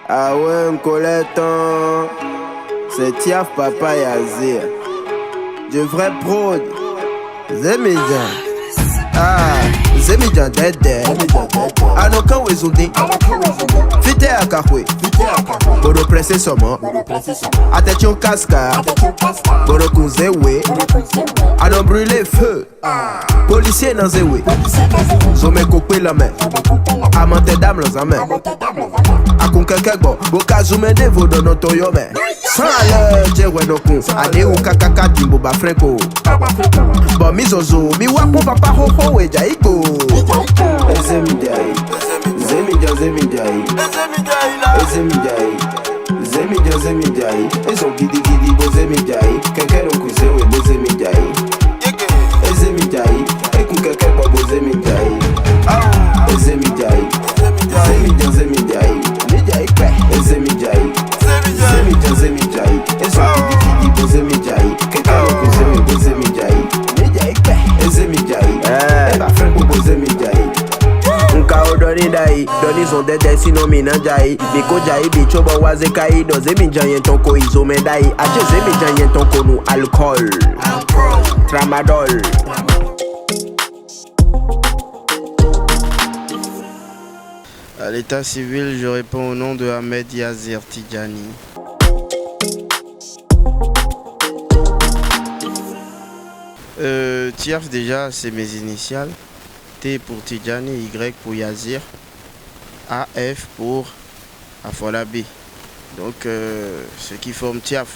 Ah ouais, un collectant. C'est Tiaf Papa Yazir. Du vrai prod. Zemidjan. Ah, Zemidjan Dede. Anoka Wezunde. Fite Akahwe. Boro presse somo. Attention casca. Boro kunzewe. Anon brûler feu. Policier dans zewe. Zome coupé la main. Amante dame dans la main. Akun keke gbo. Boka zume devo dono toyome. Sans l'heure, jewe no kun. Ade ou kakaka dimbo ba freko. Bon mizozo. Mi wapo papa ho ho e jaiko. Zemidjai. Zemidjai. Zemidjai. Ezo gidi gidi bo zemidjai. Keke no kuzewe bo zemidjai. Zemidjai. Ekun keke gbo bo zemidjai. Zemidjai. Midjai kwe. Zemidjai. Ezo gidi gidi bo zemidjai. Keke no kuzewe bo zemidjai. Midjai kwe. Zemidjai. Eba freko bo zemidjai. Nka odori dai, doni son dede sino minanjai. Biko jai bichoba waze kai do zemidjan tonko izome dai. Ache zemidjan tonko nu alcool. Tramadol. À l'état civil, je réponds au nom de Ahmed Yazir Tidjani. Tiaf déjà, c'est mes initiales. T pour Tidjani, Y pour Yazir, AF pour Afolabi. Donc, ce qui forme Tiaf.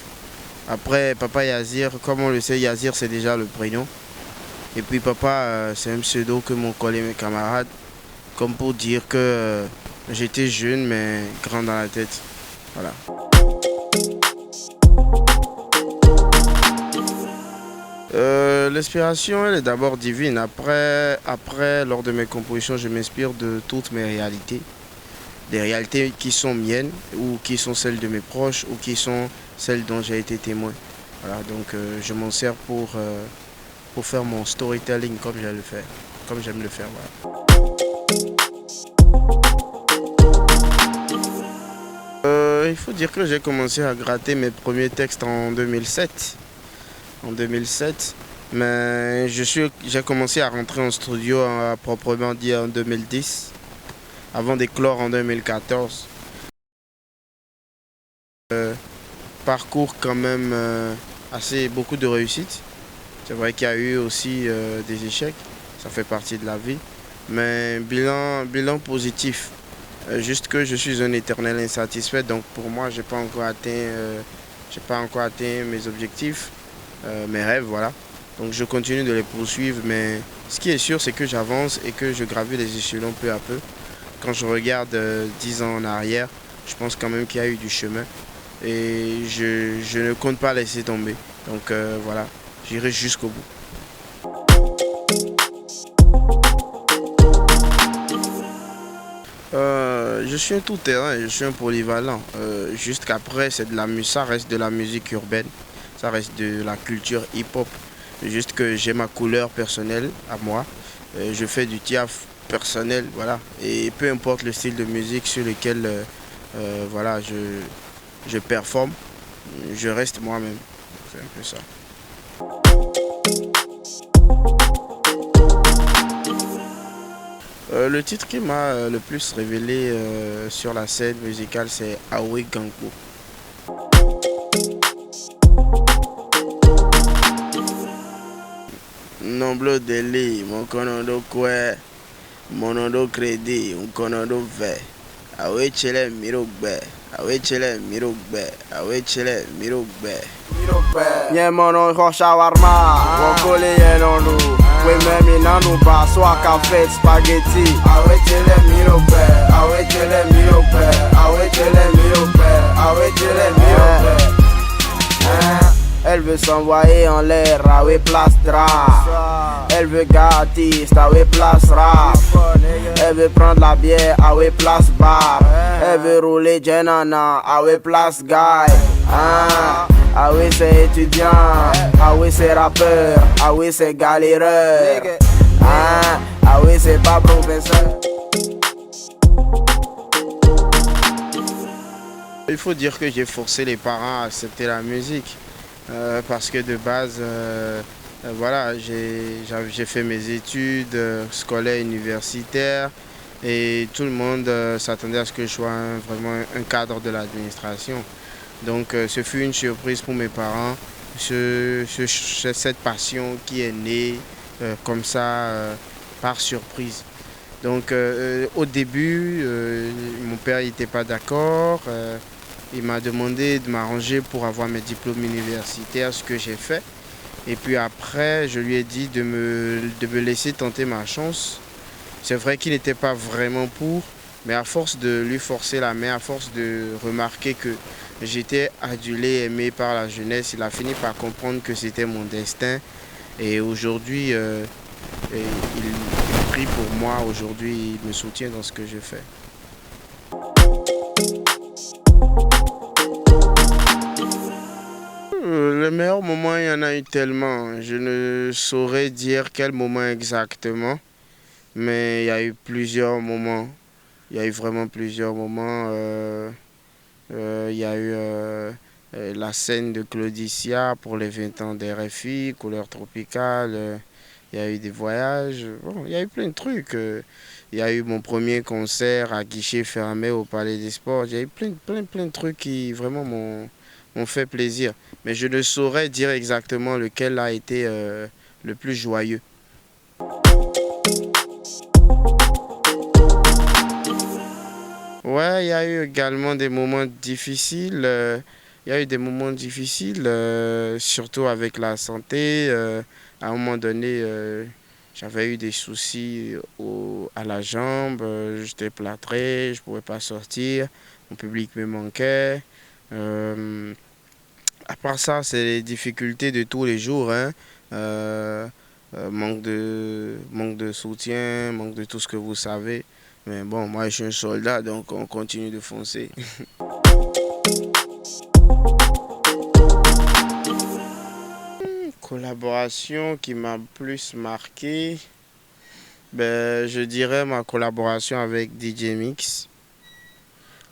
Après, Papa Yazir, comme on le sait, Yazir c'est déjà le prénom. Et puis Papa, c'est un pseudo que m'ont collé mes camarades, comme pour dire que j'étais jeune mais grand dans la tête. Voilà. L'inspiration, elle est d'abord divine. Après, lors de mes compositions, je m'inspire de toutes mes réalités. Des réalités qui sont miennes, ou qui sont celles de mes proches, ou qui sont celles dont j'ai été témoin. Voilà, donc je m'en sers pour faire mon storytelling comme j'aime le faire. Voilà. Il faut dire que j'ai commencé à gratter mes premiers textes en 2007. Mais j'ai commencé à rentrer en studio à proprement dit en 2010, avant d'éclore en 2014. Parcours quand même beaucoup de réussites. C'est vrai qu'il y a eu aussi des échecs, ça fait partie de la vie, mais bilan positif. Juste que je suis un éternel insatisfait, donc pour moi, j'ai pas encore atteint mes objectifs. Mes rêves, voilà. Donc je continue de les poursuivre, mais ce qui est sûr, c'est que j'avance et que je gravis les échelons peu à peu. Quand je regarde 10 ans en arrière, je pense quand même qu'il y a eu du chemin et je ne compte pas laisser tomber. Donc voilà, j'irai jusqu'au bout. Je suis un tout-terrain, je suis un polyvalent. Juste qu'après, ça reste de la musique urbaine. Ça reste de la culture hip-hop. Juste que j'ai ma couleur personnelle à moi. Je fais du tiaf personnel, voilà. Et peu importe le style de musique sur lequel voilà, je performe, je reste moi-même. C'est un peu ça. Le titre qui m'a le plus révélé sur la scène musicale, c'est Awe Gangpo. Nomblo deli, mon konodo kwe, monodo crédit, un konodo ve. Awe chele mirogbe, awe chele mirogbe. Nye mono ho shawarma, wokole yenonu. We memi nanu ba, soit café, spaghetti. Awe chele mirogbe. Elle veut s'envoyer en l'air, Awe place drap. Elle veut gâtiste, Awe place rap. Elle veut prendre la bière, Awe place bar. Elle veut rouler Jenana, Awe place guy. Awe c'est étudiant, Awe c'est rappeur, Awe c'est galéreur. Awe c'est c'est pas professeur. Awe c'est étudiant, Awe c'est rappeur, Awe c'est galéreur. Awe c'est pas professeur. Awe c'est galéreur. Awe c'est étudiant, Awe c'est rappeur, Awe c'est galéreur. Awe c'est pas professeur. Awe c'est pas professeur. Awe c'est étudiant, Awe c'est rappeur, Awe c'est galéreur. Awe c'est pas professeur. Il faut dire que j'ai forcé les parents à accepter la musique parce que de base, voilà, j'ai fait mes études scolaires, universitaires et tout le monde s'attendait à ce que je sois vraiment un cadre de l'administration. Donc ce fut une surprise pour mes parents, cette passion qui est née comme ça par surprise. Donc au début, mon père n'était pas d'accord. Il m'a demandé de m'arranger pour avoir mes diplômes universitaires, ce que j'ai fait. Et puis après, je lui ai dit de me laisser tenter ma chance. C'est vrai qu'il n'était pas vraiment pour, mais à force de lui forcer la main, à force de remarquer que j'étais adulé, aimé par la jeunesse, il a fini par comprendre que c'était mon destin. Et aujourd'hui, il prie pour moi. Aujourd'hui, il me soutient dans ce que je fais. Le meilleur moment, il y en a eu tellement. Je ne saurais dire quel moment exactement, mais il y a eu plusieurs moments. Il y a eu vraiment plusieurs moments. Il y a eu la scène de Claudicia pour les 20 ans des RFI, couleur tropicale. Il y a eu des voyages. Bon, il y a eu plein de trucs. Il y a eu mon premier concert à guichet fermé au Palais des Sports. Il y a eu plein de trucs qui vraiment m'ont fait plaisir. Mais je ne saurais dire exactement lequel a été le plus joyeux. Ouais, il y a eu également des moments difficiles. Il y a eu des moments difficiles, surtout avec la santé. À un moment donné, j'avais eu des soucis à la jambe. J'étais plâtré, je ne pouvais pas sortir. Mon public me manquait. À part ça, c'est les difficultés de tous les jours, hein. Manque de soutien, manque de tout ce que vous savez. Mais bon, moi je suis un soldat, donc on continue de foncer. Collaboration qui m'a plus marqué, ben, je dirais ma collaboration avec DJ Mix.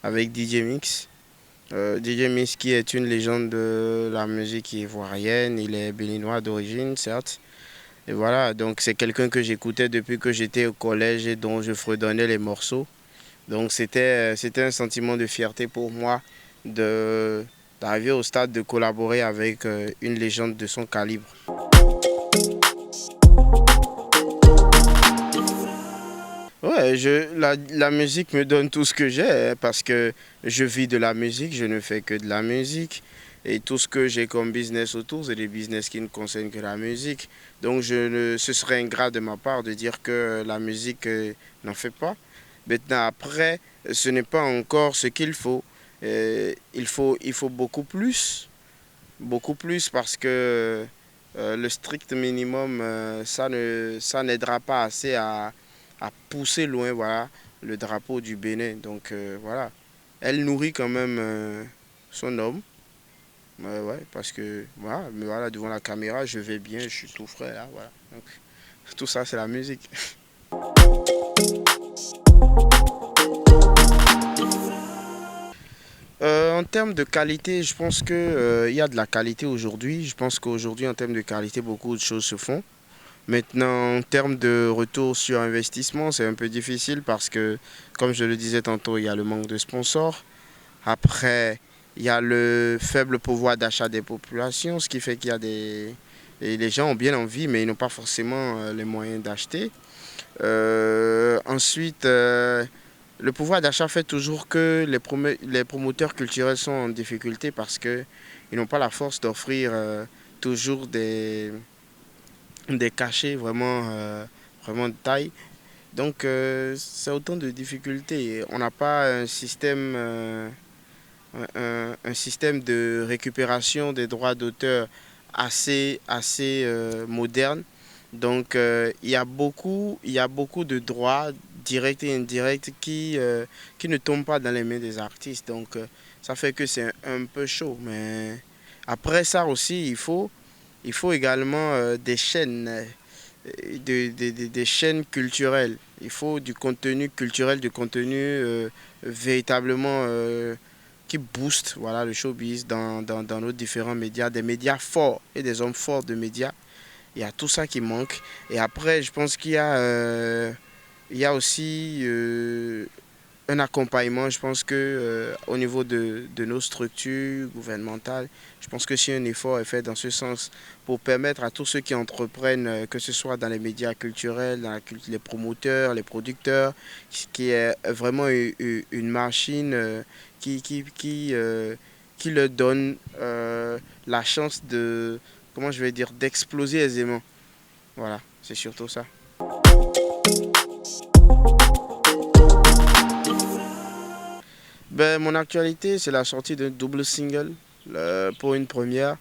Avec DJ Mix. DJ Mix qui est une légende de la musique ivoirienne, il est béninois d'origine, certes. Et voilà, donc c'est quelqu'un que j'écoutais depuis que j'étais au collège et dont je fredonnais les morceaux. Donc c'était un sentiment de fierté pour moi d'arriver au stade de collaborer avec une légende de son calibre. Ouais, la musique me donne tout ce que j'ai hein, parce que je vis de la musique, je ne fais que de la musique. Et tout ce que j'ai comme business autour, c'est des business qui ne concernent que la musique. Donc ce serait ingrat de ma part de dire que la musique n'en fait pas. Maintenant, après, ce n'est pas encore ce qu'il faut. Il faut beaucoup plus parce que le strict minimum, ça n'aidera pas assez à pousser loin voilà, le drapeau du Bénin. Donc voilà, elle nourrit quand même son homme. Ouais, parce que voilà, mais voilà, devant la caméra, je vais bien, je suis tout frais là, voilà. Donc, tout ça, c'est la musique. En termes de qualité, je pense qu'il y a de la qualité aujourd'hui. Je pense qu'aujourd'hui, en termes de qualité, beaucoup de choses se font. Maintenant, en termes de retour sur investissement, c'est un peu difficile parce que, comme je le disais tantôt, il y a le manque de sponsors. Après, il y a le faible pouvoir d'achat des populations, ce qui fait qu'il y a et les gens ont bien envie, mais ils n'ont pas forcément les moyens d'acheter. Ensuite, le pouvoir d'achat fait toujours que les promoteurs culturels sont en difficulté parce qu'ils n'ont pas la force d'offrir toujours des cachets vraiment de taille. Donc, c'est autant de difficultés. On n'a pas un système un système de récupération des droits d'auteur assez moderne. Donc il y a beaucoup de droits directs et indirects qui ne tombent pas dans les mains des artistes. Donc ça fait que c'est un peu chaud. Mais après ça aussi, il faut également des chaînes, des chaînes culturelles. Il faut du contenu culturel, du contenu véritablement qui boostent voilà, le showbiz dans nos différents médias, des médias forts et des hommes forts de médias. Il y a tout ça qui manque. Et après, je pense il y a aussi un accompagnement. Je pense que au niveau de nos structures gouvernementales, je pense que si un effort est fait dans ce sens pour permettre à tous ceux qui entreprennent, que ce soit dans les médias culturels, les promoteurs, les producteurs, qui est vraiment une machine qui leur donne la chance de, comment je vais dire, d'exploser aisément. Voilà, c'est surtout ça. Ben, mon actualité, c'est la sortie d'un double single. Pour une première,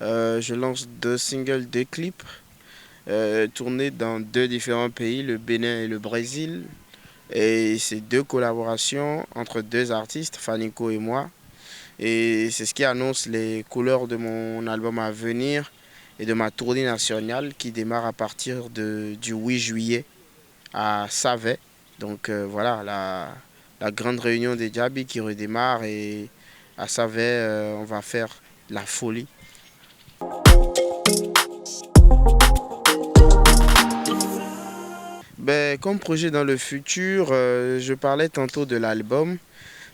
je lance 2 singles, 2 clips, tournés dans 2 différents pays, le Bénin et le Brésil. Et c'est 2 collaborations entre 2 artistes, Fanico et moi. Et c'est ce qui annonce les couleurs de mon album à venir et de ma tournée nationale qui démarre à partir du 8 juillet à Savet. Donc voilà, la grande réunion des Djabi qui redémarre et à Savet, on va faire la folie. Ben, comme projet dans le futur, je parlais tantôt de l'album.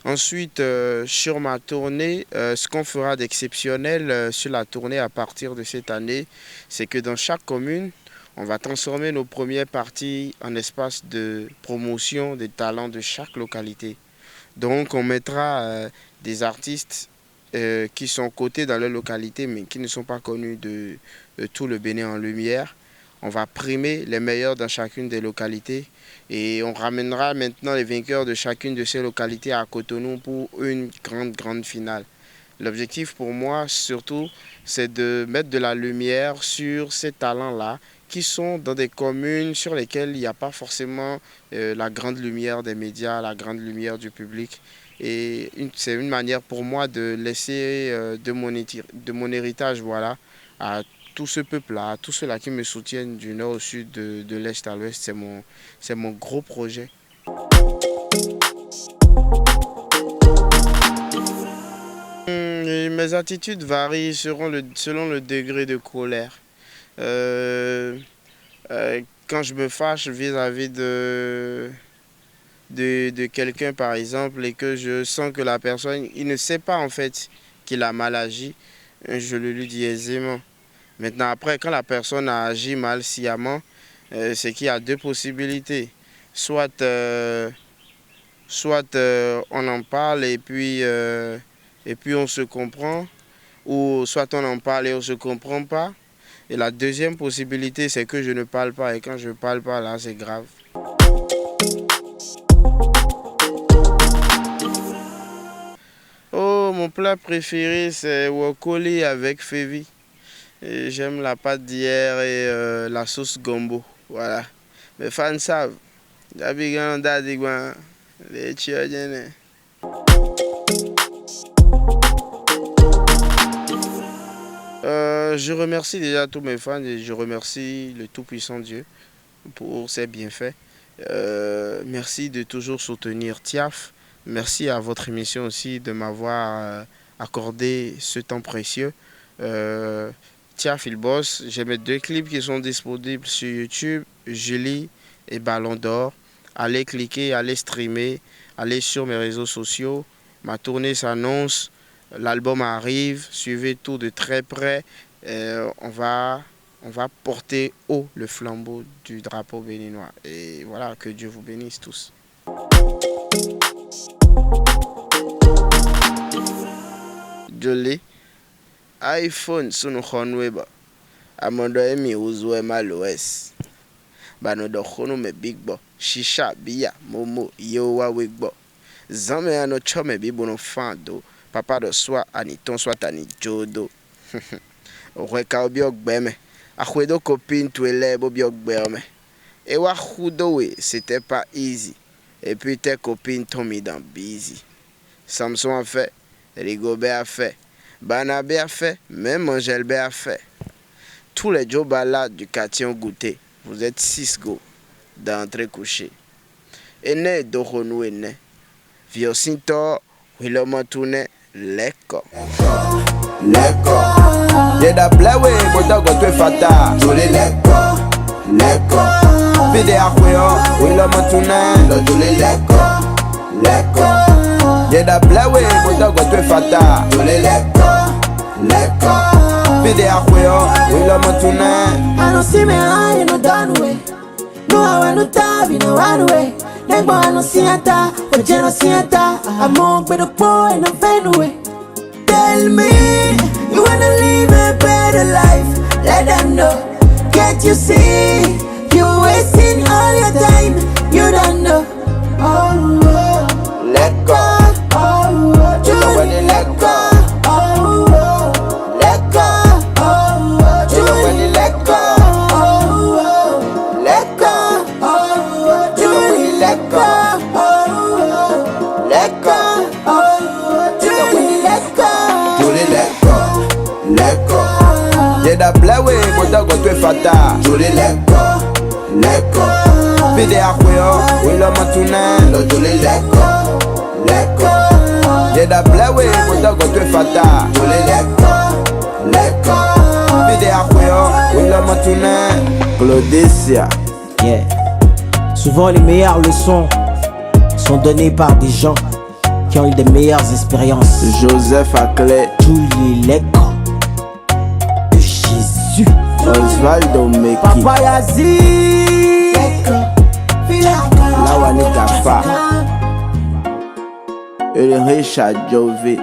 Ensuite, sur ma tournée, ce qu'on fera d'exceptionnel sur la tournée à partir de cette année, c'est que dans chaque commune, on va transformer nos premières parties en espace de promotion des talents de chaque localité. Donc, on mettra des artistes qui sont cotés dans leur localité, mais qui ne sont pas connus de tout le Bénin en lumière. On va primer les meilleurs dans chacune des localités et on ramènera maintenant les vainqueurs de chacune de ces localités à Cotonou pour une grande finale. L'objectif pour moi, surtout, c'est de mettre de la lumière sur ces talents-là qui sont dans des communes sur lesquelles il n'y a pas forcément la grande lumière des médias, la grande lumière du public. Et c'est une manière pour moi de laisser de mon héritage voilà, à tout ce peuple-là, tous ceux-là qui me soutiennent du nord au sud, de l'est à l'ouest. C'est mon gros projet. Et mes attitudes varient selon le degré de colère. Quand je me fâche vis-à-vis de quelqu'un, par exemple, et que je sens que la personne, il ne sait pas en fait qu'il a mal agi, je le lui dis aisément. Maintenant, après, quand la personne a agi mal sciemment, c'est qu'il y a 2 possibilités. Soit on en parle et puis on se comprend, ou soit on en parle et on ne se comprend pas. Et la deuxième possibilité, c'est que je ne parle pas. Et quand je ne parle pas, là, c'est grave. Oh, mon plat préféré, c'est wokoli avec févi. J'aime la pâte d'hier et la sauce gombo. Voilà. Mes fans savent. J'habite dans les Tchadiens. Je remercie déjà tous mes fans et je remercie le Tout-Puissant Dieu pour ses bienfaits. Merci de toujours soutenir Tiaf. Merci à votre émission aussi de m'avoir accordé ce temps précieux. Tiaf, il bosse. J'ai mes 2 clips qui sont disponibles sur YouTube, Julie et Ballon d'Or. Allez cliquer, allez streamer, allez sur mes réseaux sociaux. Ma tournée s'annonce, l'album arrive, suivez tout de très près. On va porter haut le flambeau du drapeau béninois. Et voilà, que Dieu vous bénisse tous. Jolly iPhone sunu Honweba Amondo emi uzwe malowes Banodo hono me big bo Shisha biya momo yowa wigbo Zame ano chome bibono fando Papa do swa ani ton swa tani jodo Weka obi ogbeme Akhwedo copine twele bobi ogbeme Ewa khudowe c'était pas easy Et puis tes copines t'ont mis dans busy Samson a fait Rigobert a fait Banabé a fait, même Angèle a fait. Tous les Jobala du quartier ont goûté. Vous êtes 6 go d'entrée couchée. Et né d'Oronou et né. Viosinto, Wiloma Tourné, Leko. Leko. Jeda blewe, bodogo twe fata. Juli leko. Leko. Vide akweo, wilo matune. Lo juli leko. Leko. Jeda blewe, bodogo twe fata. Juli leko. Leko. Vide akweo, wilo matune. I don't see me high in no done way. No, I want to die in a run away. Negbo I no see ata, oje no see ata. I'm on with the boy and I'm fade away. Tell me, you wanna live a better life. Let them know, can't you see? You're wasting all your time, you don't know. Oh, oh. Let go. Oh, oh. Julie, let go. Oh, oh. Let go. Oh, oh. Julie, let go. Oh, oh. Let go. Oh, Julie, let go. Let go. Julie, let go. Julie, let go. Let go. Jeda blewe, bodogo twe fata. Julie, let go. Let go. Vide akweo, wilo matune. Lo Julie, let go. Let go. Jeda blewe, bodogo twe fata. Julie, let go. Let go. Vide akweo, wilo matune. Claudicia. Yeah. Souvent les meilleures leçons sont données par des gens qui ont eu des meilleures expériences. Joseph Aclé. Julie Leko de Jésus. Osvaldo Meki. Papa Yazi. Lawani Tafa. Richard Jovi.